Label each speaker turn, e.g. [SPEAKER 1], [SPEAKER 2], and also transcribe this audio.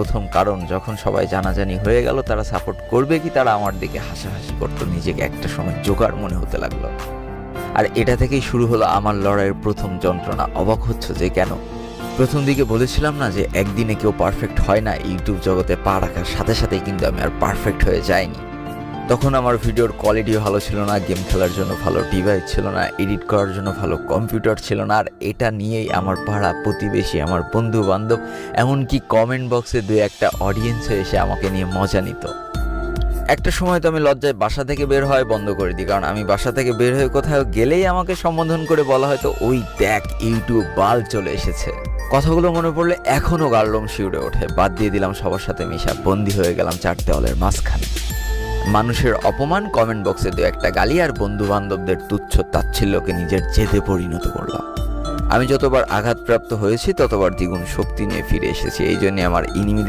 [SPEAKER 1] প্রথম কারণ যখন সবাই জানাজানি হয়ে গেল তারা সাপোর্ট করবে কি তারা আমার দিকে হাসাহাসি করতো, নিজেকে একটা সময় জোগাড় মনে হতে লাগলো। আর এটা থেকেই শুরু হলো আমার লড়াইয়ের প্রথম যন্ত্রণা। অবাক হচ্ছে যে কেন? প্রথম দিকে বলেছিলাম না যে একদিনে কেউ পারফেক্ট হয় না। ইউটিউব জগতে পা রাখার সাথে সাথেই কিন্তু আমি আর পারফেক্ট হয়ে যাইনি। তখন আমার ভিডিওর কোয়ালিটিও ভালো ছিল না, গেম খেলার জন্য ভালো ডিভাইস ছিল না, এডিট করার জন্য ভালো কম্পিউটার ছিল না। আর এটা নিয়েই আমার পাড়া প্রতিবেশী, আমার বন্ধু বান্ধব, এমনকি কমেন্ট বক্সে দু একটা অডিয়েন্সও এসে আমাকে নিয়ে মজা নিত। একটা সময় তো আমি লজ্জায় বাসা থেকে বের হয় বন্ধ করে দিই, কারণ আমি বাসা থেকে বের হয়ে কোথাও গেলেই আমাকে সম্বোধন করে বলা হয়তো ওই দেখ ইউটিউব বাল চলে এসেছে। কথাগুলো মনে পড়লে এখনও গালরম শিউরে ওঠে। বাদ দিয়ে দিলাম সবার সাথে মিশা, বন্দি হয়ে গেলাম চার দেওয়ালের মাঝখানে। মানুষের অপমান, কমেন্ট বক্সে দু একটা গালি আর বন্ধু বান্ধবদের তুচ্ছ তাচ্ছিল্যকে নিজের জেদে পরিণত করলাম। আমি যতবার আঘাতপ্রাপ্ত হয়েছি ততবার দ্বিগুণ শক্তি নিয়ে ফিরে এসেছি। এই জন্য আমার ইনিমিদের